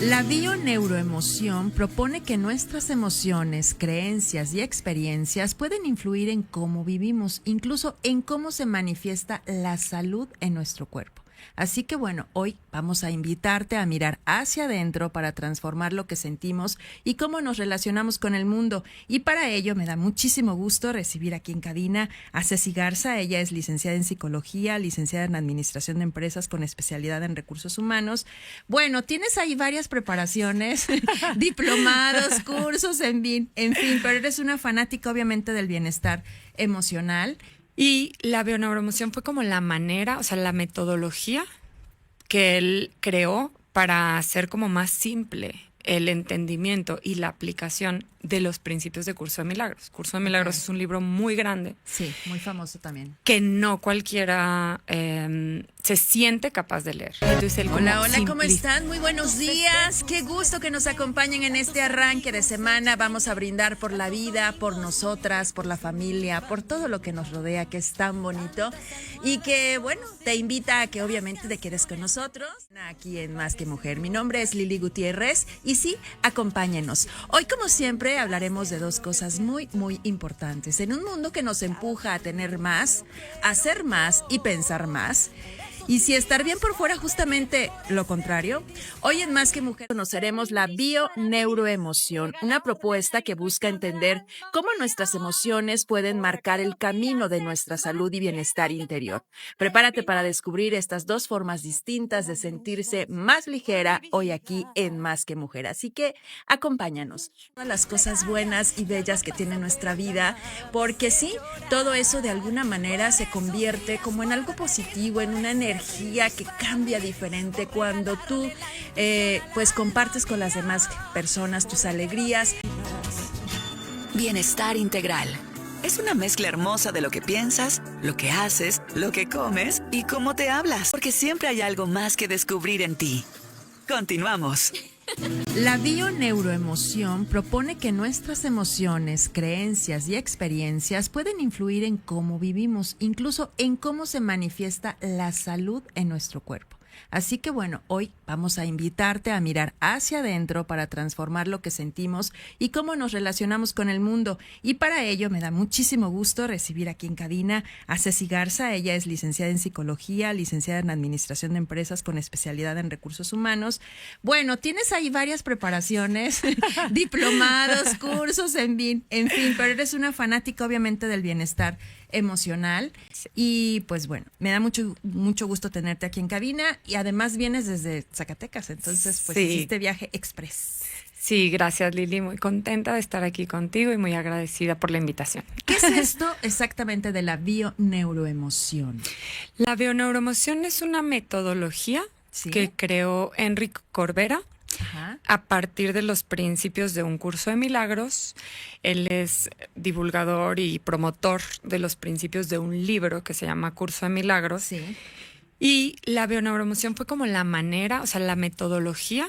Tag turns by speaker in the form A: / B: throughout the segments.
A: La bioneuroemoción propone que nuestras emociones, creencias y experiencias pueden influir en cómo vivimos, incluso en cómo se manifiesta la salud en nuestro cuerpo. Así que bueno, hoy vamos a invitarte a mirar hacia adentro para transformar lo que sentimos y cómo nos relacionamos con el mundo. Y para ello me da muchísimo gusto recibir aquí en cabina a Ceci Garza. Ella es licenciada en psicología, licenciada en administración de empresas con especialidad en recursos humanos. Bueno, tienes ahí varias preparaciones, diplomados, cursos, en fin, pero eres una fanática obviamente del bienestar emocional.
B: Y la bioneuroemoción fue como la manera, o sea, la metodología que él creó para hacer como más simple el entendimiento y la aplicación de los principios de Curso de Milagros. Curso de Milagros es un libro muy grande.
A: Sí, muy famoso también.
B: Que no cualquiera se siente capaz de leer. Entonces,
A: hola, ¿cómo están? Muy buenos días. Qué gusto que nos acompañen en este arranque de semana. Vamos a brindar por la vida, por nosotras, por la familia, por todo lo que nos rodea, que es tan bonito. Y que, bueno, te invita a que obviamente te quedes con nosotros aquí en Más que Mujer. Mi nombre es Lili Gutiérrez y sí, acompáñenos. Hoy, como siempre, hablaremos de dos cosas muy, muy importantes. En un mundo que nos empuja a tener más, a hacer más y pensar más. Y si estar bien por fuera justamente lo contrario, hoy en Más que Mujer conoceremos la bioneuroemoción, una propuesta que busca entender cómo nuestras emociones pueden marcar el camino de nuestra salud y bienestar interior. Prepárate para descubrir estas dos formas distintas de sentirse más ligera hoy aquí en Más que Mujer. Así que acompáñanos. Todas las cosas buenas y bellas que tiene nuestra vida, porque sí, todo eso de alguna manera se convierte como en algo positivo, en una energía que cambia diferente cuando tú pues compartes con las demás personas tus alegrías.
C: Bienestar integral. Es una mezcla hermosa de lo que piensas, lo que haces, lo que comes y cómo te hablas, porque siempre hay algo más que descubrir en ti. Continuamos.
A: La bioneuroemoción propone que nuestras emociones, creencias y experiencias pueden influir en cómo vivimos, incluso en cómo se manifiesta la salud en nuestro cuerpo. Así que bueno, hoy vamos a invitarte a mirar hacia adentro para transformar lo que sentimos y cómo nos relacionamos con el mundo. Y para ello me da muchísimo gusto recibir aquí en cabina a Ceci Garza. Ella es licenciada en psicología, licenciada en administración de empresas con especialidad en recursos humanos. Bueno, tienes ahí varias preparaciones, diplomados, cursos, en fin, pero eres una fanática obviamente del bienestar emocional. Y pues bueno, me da mucho gusto tenerte aquí en cabina y además vienes desde Zacatecas, entonces pues hiciste viaje express.
B: Sí, gracias Lili, muy contenta de estar aquí contigo y muy agradecida por la invitación.
A: ¿Qué es esto exactamente de la bioneuroemoción?
B: La bioneuroemoción es una metodología que creó Enrique Corbera.
A: Ajá.
B: A partir de los principios de un curso de milagros. Él es divulgador y promotor de los principios de un libro que se llama Curso de Milagros.
A: Sí.
B: Y la bioneuroemoción fue como la manera, o sea, la metodología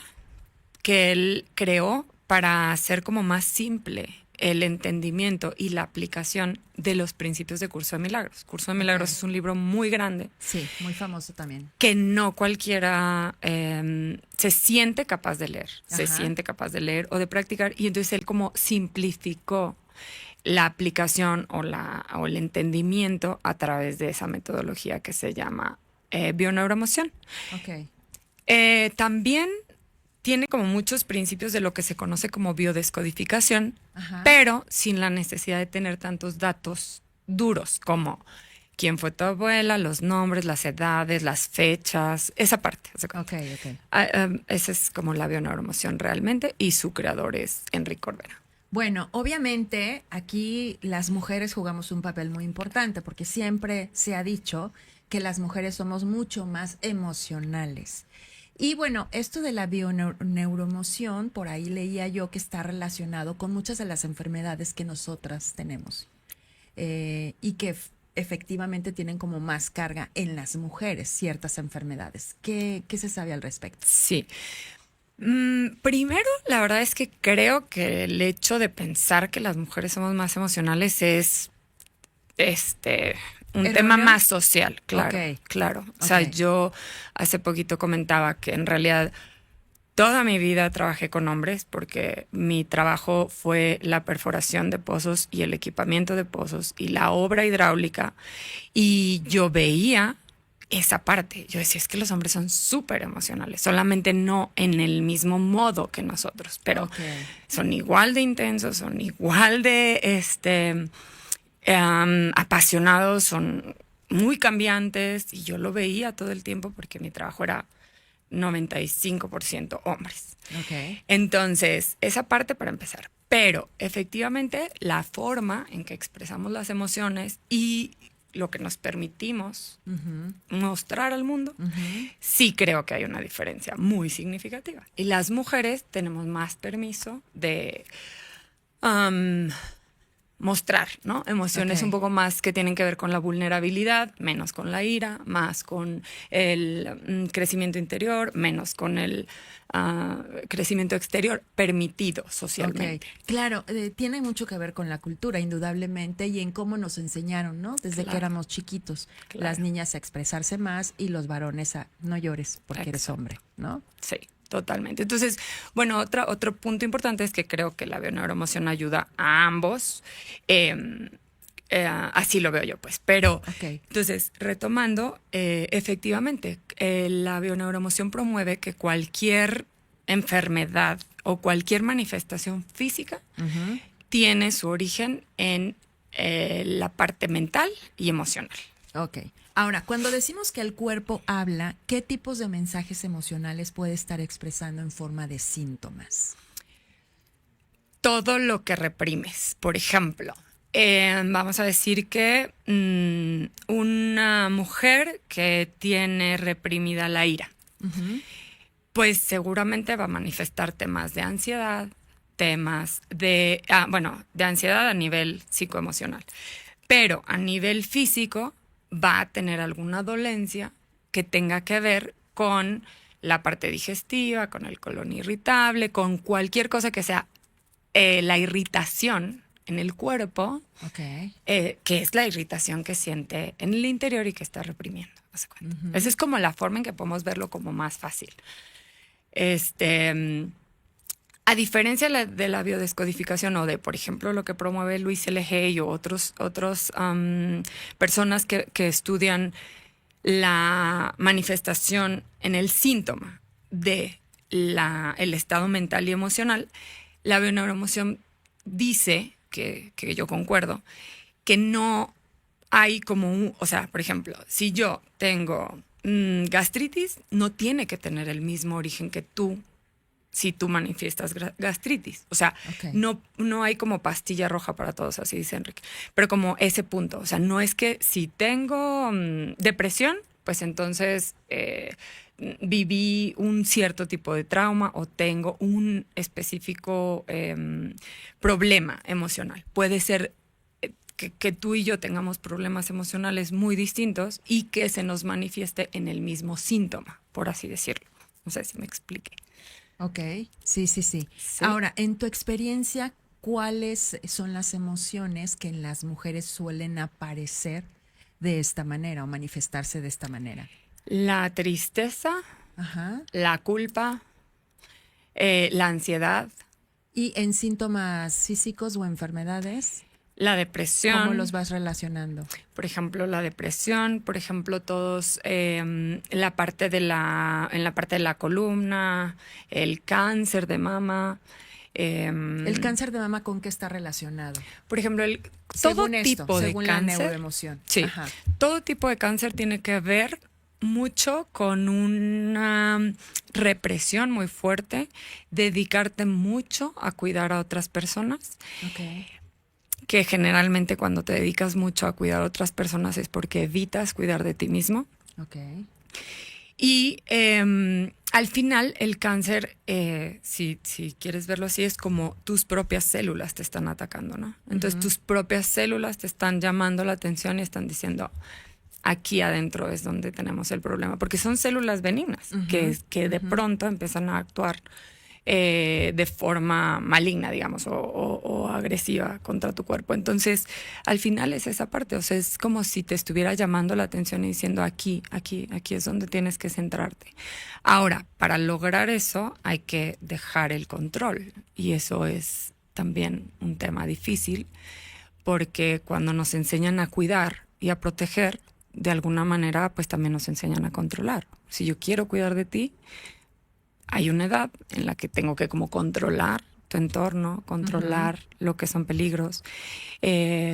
B: que él creó para hacer como más simple el entendimiento y la aplicación de los principios de Curso de Milagros. Curso de Milagros es un libro muy grande.
A: Sí, muy famoso también.
B: Que no cualquiera se siente capaz de leer. Se siente capaz de leer o de practicar. Y entonces él como simplificó la aplicación o el entendimiento a través de esa metodología que se llama bioneuroemoción.
A: Okay.
B: También tiene como muchos principios de lo que se conoce como biodescodificación, pero sin la necesidad de tener tantos datos duros como quién fue tu abuela, los nombres, las edades, las fechas, esa parte.
A: Okay.
B: Esa es como la bioneuroemoción realmente y su creador es Enrique Corbera.
A: Bueno, obviamente aquí las mujeres jugamos un papel muy importante porque siempre se ha dicho que las mujeres somos mucho más emocionales. Y bueno, esto de la bioneuroemoción, por ahí leía yo que está relacionado con muchas de las enfermedades que nosotras tenemos y que efectivamente tienen como más carga en las mujeres ciertas enfermedades. ¿Qué se sabe al respecto?
B: Sí. Primero, la verdad es que creo que el hecho de pensar que las mujeres somos más emocionales es un tema más social, claro, claro. O sea, yo hace poquito comentaba que en realidad Toda mi vida trabajé con hombres porque mi trabajo fue la perforación de pozos y el equipamiento de pozos y la obra hidráulica. Y yo veía esa parte. Yo decía, es que los hombres son súper emocionales, solamente no en el mismo modo que nosotros, pero son igual de intensos, son igual de apasionados, son muy cambiantes, y yo lo veía todo el tiempo porque mi trabajo era 95% hombres.
A: Okay.
B: Entonces, esa parte para empezar. Pero efectivamente la forma en que expresamos las emociones y lo que nos permitimos mostrar al mundo, sí creo que hay una diferencia muy significativa. Y las mujeres tenemos más permiso de mostrar, ¿no? Emociones un poco más que tienen que ver con la vulnerabilidad, menos con la ira, más con el crecimiento interior, menos con el crecimiento exterior permitido socialmente.
A: Okay. Claro, tiene mucho que ver con la cultura, indudablemente, y en cómo nos enseñaron, ¿no? Desde que éramos chiquitos, las niñas a expresarse más y los varones a no llores porque eres hombre, ¿no?
B: Sí. Totalmente. Entonces, bueno, otro punto importante es que creo que la bioneuroemoción ayuda a ambos. Así lo veo yo, pues. Pero, entonces, retomando, efectivamente, la bioneuroemoción promueve que cualquier enfermedad o cualquier manifestación física tiene su origen en la parte mental y emocional.
A: Ok. Ahora, cuando decimos que el cuerpo habla, ¿qué tipos de mensajes emocionales puede estar expresando en forma de síntomas?
B: Todo lo que reprimes. Por ejemplo, vamos a decir que una mujer que tiene reprimida la ira, pues seguramente va a manifestar temas de ansiedad, temas de ansiedad a nivel psicoemocional. Pero a nivel físico va a tener alguna dolencia que tenga que ver con la parte digestiva, con el colon irritable, con cualquier cosa que sea la irritación en el cuerpo, que es la irritación que siente en el interior y que está reprimiendo. Esa es como la forma en que podemos verlo como más fácil. A diferencia de la biodescodificación o de, por ejemplo, lo que promueve Luis L. Hay o otros personas que estudian la manifestación en el síntoma de el estado mental y emocional, la bioneuroemoción dice, que yo concuerdo, que no hay como o sea, por ejemplo, si yo tengo gastritis, no tiene que tener el mismo origen que tú si tú manifiestas gastritis. O sea, no hay como pastilla roja para todos, así dice Enrique. Pero como ese punto, o sea, no es que si tengo depresión, pues entonces viví un cierto tipo de trauma o tengo un específico problema emocional. Puede ser que tú y yo tengamos problemas emocionales muy distintos y que se nos manifieste en el mismo síntoma, por así decirlo. No sé si me explique.
A: Ok, sí. Ahora, en tu experiencia, ¿cuáles son las emociones que en las mujeres suelen aparecer de esta manera o manifestarse de esta manera?
B: La tristeza, la culpa, la ansiedad.
A: ¿Y en síntomas físicos o enfermedades?
B: La depresión.
A: ¿Cómo los vas relacionando?
B: Por ejemplo, la depresión, por ejemplo, todos en la parte de la columna, el cáncer de mama.
A: ¿El cáncer de mama con qué está relacionado?
B: Por ejemplo,
A: según la neuroemoción.
B: Sí, todo tipo de cáncer tiene que ver mucho con una represión muy fuerte, dedicarte mucho a cuidar a otras personas. Que generalmente cuando te dedicas mucho a cuidar a otras personas es porque evitas cuidar de ti mismo. Y al final el cáncer, si quieres verlo así, es como tus propias células te están atacando, ¿no? Entonces tus propias células te están llamando la atención y están diciendo, aquí adentro es donde tenemos el problema, porque son células benignas que de pronto empiezan a actuar de forma maligna, digamos, o agresiva contra tu cuerpo. Entonces, al final es esa parte, o sea, es como si te estuviera llamando la atención y diciendo aquí es donde tienes que centrarte. Ahora, para lograr eso hay que dejar el control, y eso es también un tema difícil, porque cuando nos enseñan a cuidar y a proteger, de alguna manera, pues también nos enseñan a controlar. Si yo quiero cuidar de ti, hay una edad en la que tengo que como controlar tu entorno, controlar lo que son peligros,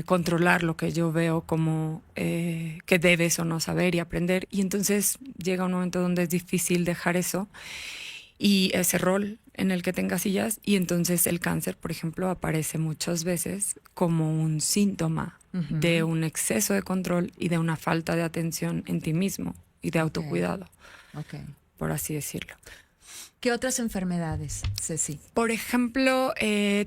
B: controlar lo que yo veo como que debes o no saber y aprender. Y entonces llega un momento donde es difícil dejar eso y ese rol en el que te encasillas, y entonces el cáncer, por ejemplo, aparece muchas veces como un síntoma de un exceso de control y de una falta de atención en ti mismo y de autocuidado, por así decirlo.
A: ¿Qué otras enfermedades, Ceci?
B: Por ejemplo,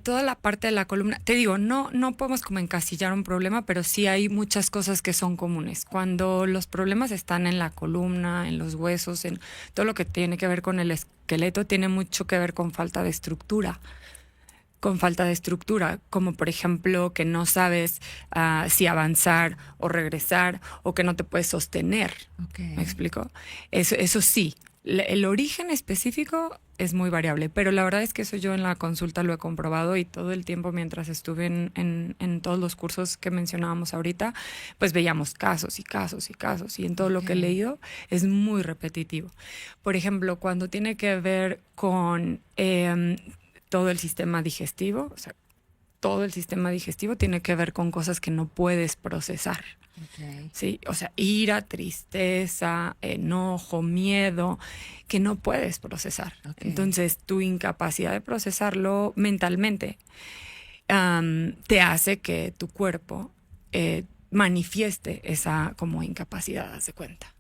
B: toda la parte de la columna. Te digo, no podemos como encasillar un problema, pero sí hay muchas cosas que son comunes. Cuando los problemas están en la columna, en los huesos, en todo lo que tiene que ver con el esqueleto, tiene mucho que ver con falta de estructura. Con falta de estructura, como por ejemplo que no sabes si avanzar o regresar, o que no te puedes sostener. ¿Me explico? Eso sí. El origen específico es muy variable, pero la verdad es que eso yo en la consulta lo he comprobado, y todo el tiempo mientras estuve en todos los cursos que mencionábamos ahorita, pues veíamos casos y casos y casos, y en todo lo que he leído es muy repetitivo. Por ejemplo, cuando tiene que ver con todo el sistema digestivo, o sea, todo el sistema digestivo tiene que ver con cosas que no puedes procesar. Sí, o sea, ira, tristeza, enojo, miedo, que no puedes procesar. Entonces, tu incapacidad de procesarlo mentalmente te hace que tu cuerpo manifieste esa como incapacidad, haz de cuenta.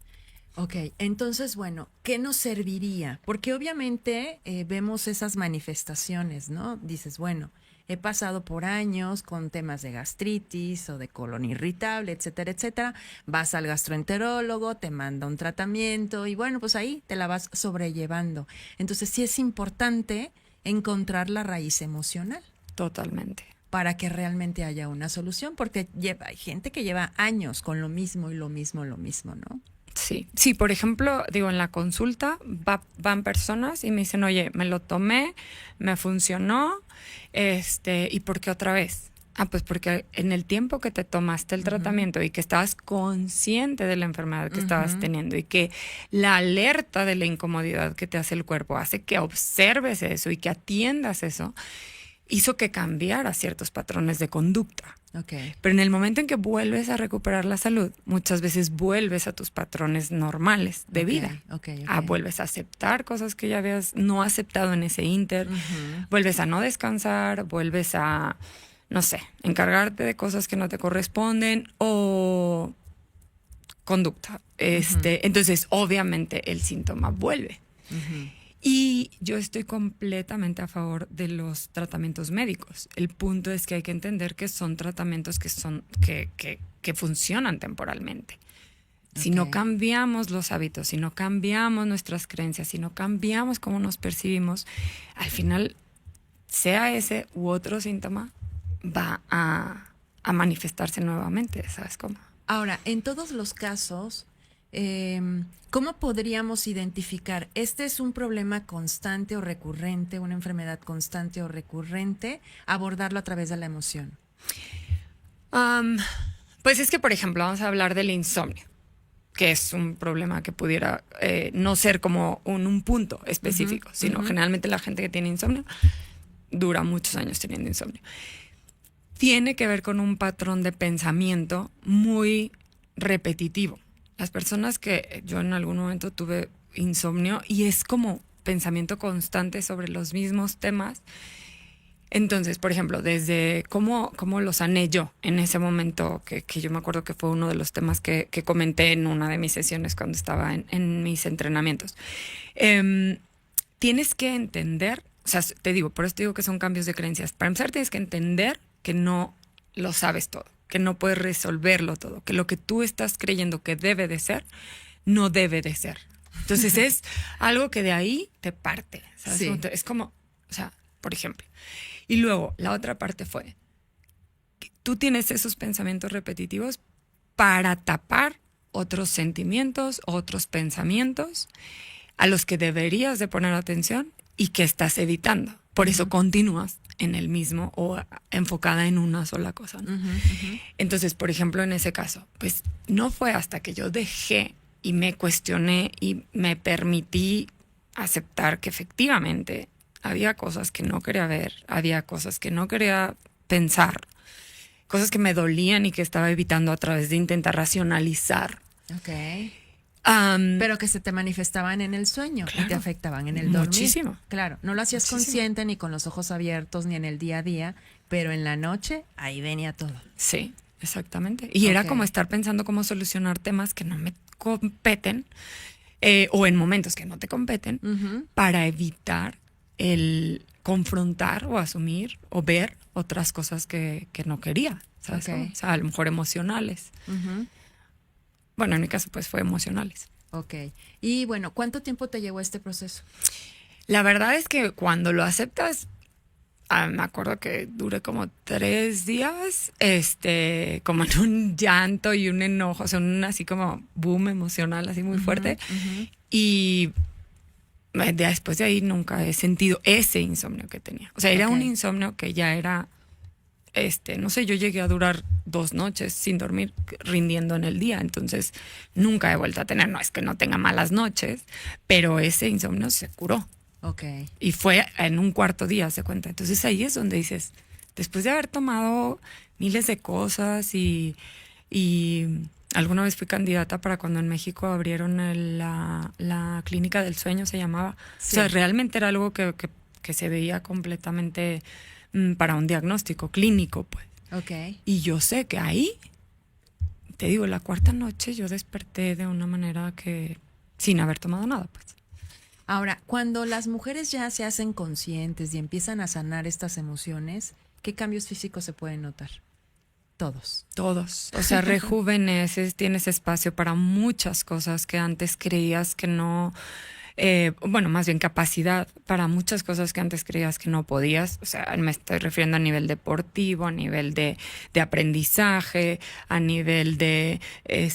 A: Ok, entonces, bueno, ¿qué nos serviría? Porque obviamente vemos esas manifestaciones, ¿no? Dices, bueno, he pasado por años con temas de gastritis o de colon irritable, etcétera, etcétera. Vas al gastroenterólogo, te manda un tratamiento y bueno, pues ahí te la vas sobrellevando. Entonces sí es importante encontrar la raíz emocional.
B: Totalmente.
A: Para que realmente haya una solución, porque hay gente que lleva años con lo mismo y lo mismo, ¿no?
B: Sí, por ejemplo, digo, en la consulta van personas y me dicen, oye, me lo tomé, me funcionó, ¿y por qué otra vez? Pues porque en el tiempo que te tomaste el tratamiento y que estabas consciente de la enfermedad que estabas teniendo, y que la alerta de la incomodidad que te hace el cuerpo hace que observes eso y que atiendas eso, hizo que cambiara ciertos patrones de conducta. Pero en el momento en que vuelves a recuperar la salud, muchas veces vuelves a tus patrones normales de vida. Vuelves a aceptar cosas que ya habías no aceptado en ese ínter, vuelves a no descansar, vuelves a, no sé, encargarte de cosas que no te corresponden, o conducta. Entonces, obviamente, el síntoma vuelve. Y yo estoy completamente a favor de los tratamientos médicos. El punto es que hay que entender que son tratamientos que funcionan temporalmente. Si no cambiamos los hábitos, si no cambiamos nuestras creencias, si no cambiamos cómo nos percibimos, al final, sea ese u otro síntoma, va a manifestarse nuevamente, ¿sabes cómo?
A: Ahora, en todos los casos, ¿cómo podríamos identificar? ¿Este es un problema constante o recurrente, una enfermedad constante o recurrente? Abordarlo a través de la emoción.
B: Pues es que, por ejemplo, vamos a hablar del insomnio, que es un problema que pudiera no ser como un punto específico, sino generalmente la gente que tiene insomnio dura muchos años teniendo insomnio. Tiene que ver con un patrón de pensamiento muy repetitivo. Las personas que yo en algún momento tuve insomnio, y es como pensamiento constante sobre los mismos temas. Entonces, por ejemplo, desde cómo los sané yo en ese momento, que yo me acuerdo que fue uno de los temas que comenté en una de mis sesiones cuando estaba en mis entrenamientos. Tienes que entender, o sea, te digo, por eso te digo que son cambios de creencias. Para empezar, tienes que entender que no lo sabes todo, que no puedes resolverlo todo, que lo que tú estás creyendo que debe de ser, no debe de ser. Entonces es algo que de ahí te parte, ¿sabes? Sí. Es como, O sea, por ejemplo. Y luego, la otra parte fue, que tú tienes esos pensamientos repetitivos para tapar otros sentimientos, otros pensamientos a los que deberías de poner atención y que estás evitando. Por eso continúas en el mismo o enfocada en una sola cosa, ¿no? Entonces, por ejemplo, en ese caso, pues no fue hasta que yo dejé y me cuestioné y me permití aceptar que efectivamente había cosas que no quería ver, había cosas que no quería pensar, cosas que me dolían y que estaba evitando a través de intentar racionalizar.
A: Ok. Pero que se te manifestaban en el sueño, claro, y te afectaban en el dormir.
B: Muchísimo.
A: Claro, no lo hacías consciente ni con los ojos abiertos ni en el día a día, pero en la noche ahí venía todo.
B: Sí, exactamente. Y era como estar pensando cómo solucionar temas que no me competen o en momentos que no te competen para evitar el confrontar o asumir o ver otras cosas que no quería, ¿sabes? O sea, a lo mejor emocionales. Bueno, en mi caso pues fue emocionales.
A: Ok. Y bueno, ¿cuánto tiempo te llevó este proceso?
B: La verdad es que cuando lo aceptas, me acuerdo que duré como 3 días, como en un llanto y un enojo, o sea, un así como boom emocional, así muy fuerte. Y después de ahí nunca he sentido ese insomnio que tenía. O sea, era un insomnio que ya era, no sé, yo llegué a durar 2 noches sin dormir, rindiendo en el día. Entonces, nunca he vuelto a tener, no es que no tenga malas noches, pero ese insomnio se curó.
A: Ok.
B: Y fue en un cuarto día, se cuenta. Entonces ahí es donde dices, después de haber tomado miles de cosas y alguna vez fui candidata para cuando en México abrieron la clínica del sueño, se llamaba. Sí. O sea, realmente era algo que se veía completamente para un diagnóstico clínico, pues.
A: Ok.
B: Y yo sé que ahí, te digo, la 4ª noche yo desperté de una manera que sin haber tomado nada, pues.
A: Ahora, cuando las mujeres ya se hacen conscientes y empiezan a sanar estas emociones, ¿qué cambios físicos se pueden notar? Todos. O sea, rejuveneces, tienes espacio para muchas cosas que antes creías que no... bueno, más bien capacidad para muchas cosas que antes creías que no podías. O sea, me estoy refiriendo a nivel deportivo, a nivel de aprendizaje, a nivel de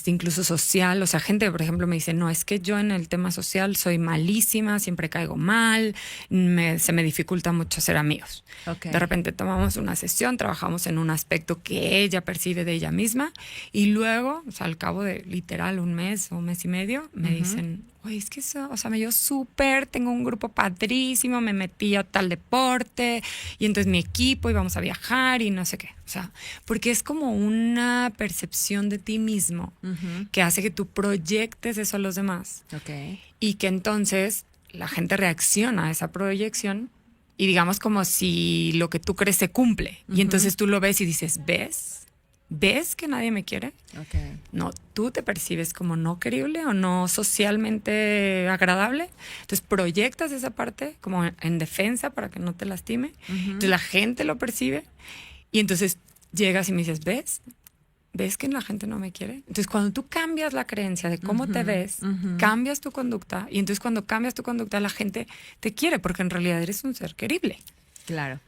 A: incluso social. O sea, gente, por ejemplo, me dice, no, es que yo en el tema social soy malísima, siempre caigo mal, se me dificulta mucho ser amigos. Okay. De repente tomamos una sesión, trabajamos en un aspecto que ella percibe de ella misma y luego, o sea, al cabo de literal un mes o un mes y medio, me dicen... Oye, es que eso, o sea, me dio súper, tengo un grupo padrísimo, me metí a tal deporte y entonces mi equipo íbamos a viajar y no sé qué. O sea, porque es como una percepción de ti mismo que hace que tú proyectes eso a los demás. Okay.
B: Y que entonces la gente reacciona a esa proyección y digamos como si lo que tú crees se cumple. Y entonces tú lo ves y dices, ¿Ves que nadie me quiere?
A: Okay.
B: No, tú te percibes como no querible o no socialmente agradable. Entonces proyectas esa parte como en defensa para que no te lastime. Entonces la gente lo percibe y entonces llegas y me dices, ¿ves que la gente no me quiere? Entonces cuando tú cambias la creencia de cómo te ves, cambias tu conducta y entonces cuando cambias tu conducta la gente te quiere porque en realidad eres un ser querible.
A: Claro.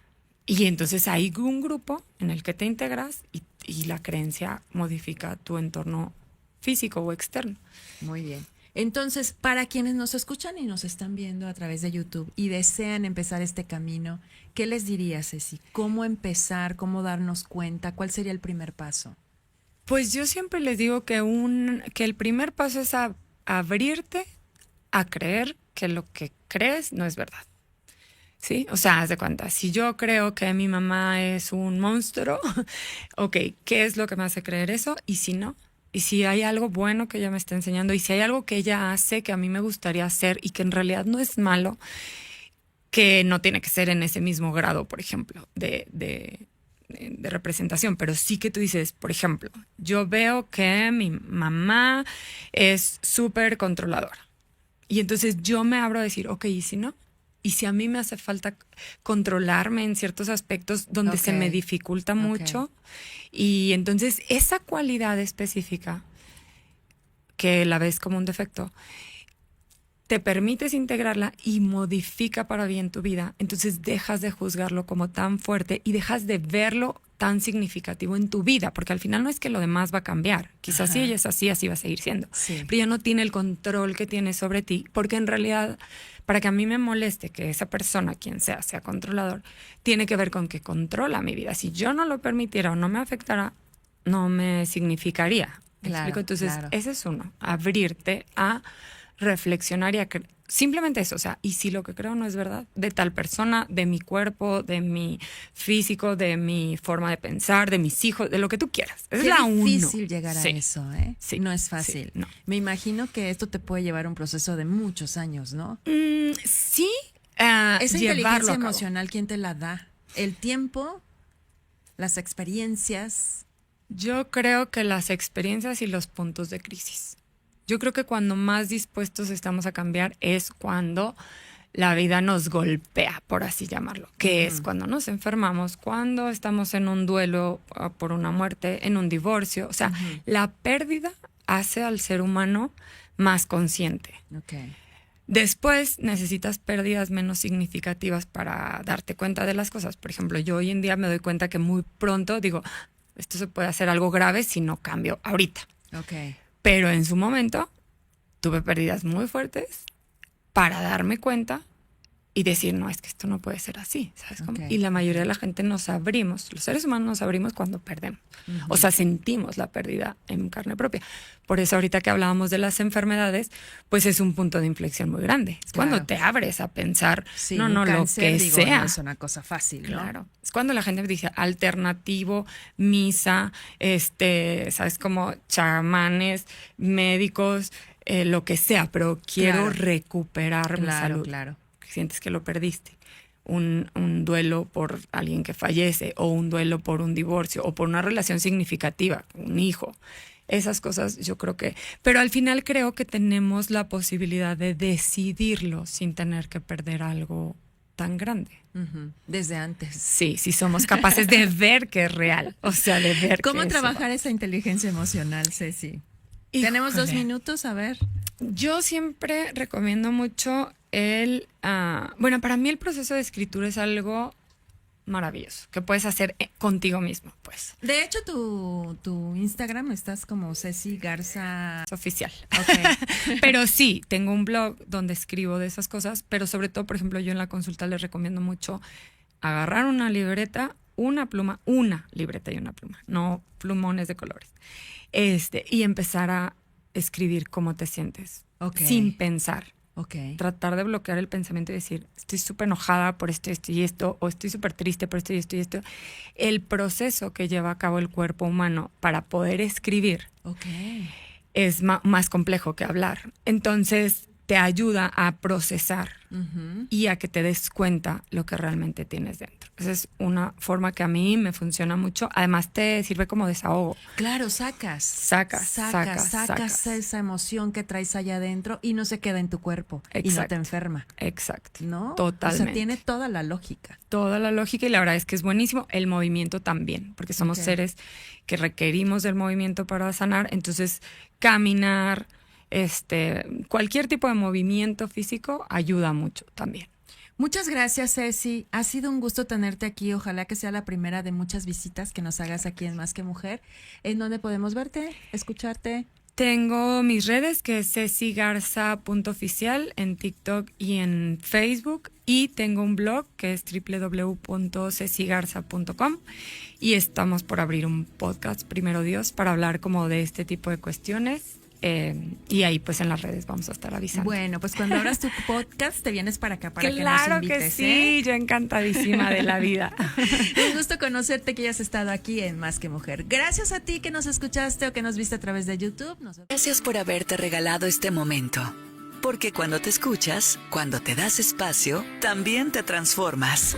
B: Y entonces hay un grupo en el que te integras y la creencia modifica tu entorno físico o externo.
A: Muy bien. Entonces, para quienes nos escuchan y nos están viendo a través de YouTube y desean empezar este camino, ¿qué les dirías, Ceci? ¿Cómo empezar? ¿Cómo darnos cuenta? ¿Cuál sería el primer paso?
B: Pues yo siempre les digo que el primer paso es abrirte a creer que lo que crees no es verdad. ¿Sí? O sea, haz de cuenta, si yo creo que mi mamá es un monstruo, ok, ¿qué es lo que me hace creer eso? Y si no, y si hay algo bueno que ella me está enseñando, y si hay algo que ella hace que a mí me gustaría hacer y que en realidad no es malo, que no tiene que ser en ese mismo grado, por ejemplo, de representación, pero sí que tú dices, por ejemplo, yo veo que mi mamá es súper controladora. Y entonces yo me abro a decir, ok, ¿y si no? Y si a mí me hace falta controlarme en ciertos aspectos donde se me dificulta mucho. Y entonces esa cualidad específica, que la ves como un defecto, te permites integrarla y modifica para bien tu vida, entonces dejas de juzgarlo como tan fuerte y dejas de verlo tan significativo en tu vida, porque al final no es que lo demás va a cambiar. Quizás si ella es así, así va a seguir siendo.
A: Sí.
B: Pero ya no tiene el control que tiene sobre ti, porque en realidad, para que a mí me moleste que esa persona, quien sea controlador, tiene que ver con que controla mi vida. Si yo no lo permitiera o no me afectara, no me significaría. ¿Me
A: Claro,
B: explico? Entonces,
A: claro.
B: ese es uno, abrirte a reflexionar y a simplemente eso, o sea, y si lo que creo no es verdad, de tal persona, de mi cuerpo, de mi físico, de mi forma de pensar, de mis hijos, de lo que tú quieras. Es
A: Qué
B: la uno.
A: difícil llegar a
B: Sí.
A: eso, ¿eh?
B: Sí,
A: No es fácil.
B: sí, no.
A: Me imagino que esto te puede llevar un proceso de muchos años, ¿no?
B: Sí,
A: Esa
B: llevarlo
A: inteligencia
B: a cabo.
A: emocional, ¿quién te la da? ¿El tiempo? ¿Las experiencias?
B: Yo creo que las experiencias y los puntos de crisis. Yo creo que cuando más dispuestos estamos a cambiar es cuando la vida nos golpea, por así llamarlo, que es cuando nos enfermamos, cuando estamos en un duelo por una muerte, en un divorcio. O sea, la pérdida hace al ser humano más consciente.
A: Ok.
B: Después necesitas pérdidas menos significativas para darte cuenta de las cosas. Por ejemplo, yo hoy en día me doy cuenta que muy pronto digo, esto se puede hacer algo grave si no cambio ahorita.
A: Ok.
B: Pero en su momento tuve pérdidas muy fuertes para darme cuenta y decir, no, es que esto no puede ser así, ¿sabes cómo?
A: Ok.
B: Y la mayoría de la gente nos abrimos, los seres humanos nos abrimos cuando perdemos. O sea, sentimos la pérdida en carne propia. Por eso ahorita que hablábamos de las enfermedades, pues es un punto de inflexión muy grande. Es
A: Claro.
B: cuando te abres a pensar,
A: Sí,
B: no,
A: un
B: lo
A: cáncer,
B: que
A: digo,
B: sea.
A: no es una cosa fácil, ¿no?
B: Claro. Es cuando la gente dice alternativo, misa, ¿sabes? Como chamanes, médicos, lo que sea, pero quiero
A: Claro.
B: recuperar mi
A: Claro,
B: salud.
A: claro.
B: Sientes que lo perdiste. Un duelo por alguien que fallece, o un duelo por un divorcio, o por una relación significativa, un hijo. Esas cosas yo creo que... Pero al final creo que tenemos la posibilidad de decidirlo sin tener que perder algo tan grande.
A: Ujú. Desde antes.
B: Sí, sí somos capaces de ver que es real. O sea, de ver
A: ¿Cómo
B: que eso
A: trabajar esa inteligencia emocional, Ceci?
B: Híjole.
A: Tenemos 2 minutos, a ver.
B: Yo siempre recomiendo mucho bueno, para mí el proceso de escritura es algo maravilloso, que puedes hacer contigo mismo, pues.
A: De hecho, tu Instagram estás como Ceci Garza.
B: Es oficial.
A: Ok.
B: Pero sí, tengo un blog donde escribo de esas cosas, pero sobre todo, por ejemplo, yo en la consulta les recomiendo mucho agarrar una libreta, una pluma, una libreta y una pluma, no plumones de colores, y empezar a escribir cómo te sientes,
A: Ok.
B: sin pensar.
A: Ok.
B: Tratar de bloquear el pensamiento y decir, estoy súper enojada por esto y esto, o estoy súper triste por esto y esto y esto. El proceso que lleva a cabo el cuerpo humano para poder escribir
A: Ok.
B: es más complejo que hablar. Entonces, te ayuda a procesar
A: Ujú.
B: y a que te des cuenta lo que realmente tienes dentro. Esa es una forma que a mí me funciona mucho. Además, te sirve como desahogo.
A: Claro, sacas
B: Sacas
A: esa emoción que traes allá adentro y no se queda en tu cuerpo y no
B: Exacto.
A: te enferma,
B: Exacto.
A: ¿no?
B: Totalmente.
A: O sea, tiene toda la lógica.
B: Toda la lógica, y la verdad es que es buenísimo. El movimiento también, porque somos
A: Ok.
B: seres que requerimos del movimiento para sanar. Entonces, caminar, cualquier tipo de movimiento físico ayuda mucho también.
A: Muchas gracias, Ceci. Ha sido un gusto tenerte aquí. Ojalá que sea la primera de muchas visitas que nos hagas aquí en Más que Mujer. ¿En dónde podemos verte, escucharte?
B: Tengo mis redes, que es cecigarza.oficial en TikTok y en Facebook. Y tengo un blog que es www.cecigarza.com. Y estamos por abrir un podcast, primero Dios, para hablar como de este tipo de cuestiones. Y ahí pues en las redes vamos a estar avisando.
A: Bueno, pues cuando abras tu podcast te vienes para acá para
B: Claro
A: que nos invites,
B: que sí,
A: ¿eh?
B: yo encantadísima de la vida.
A: Un gusto conocerte, que hayas estado aquí en Más que Mujer. Gracias a ti que nos escuchaste o que nos viste a través de YouTube.
C: Gracias por haberte regalado este momento. Porque cuando te escuchas, cuando te das espacio, también te transformas.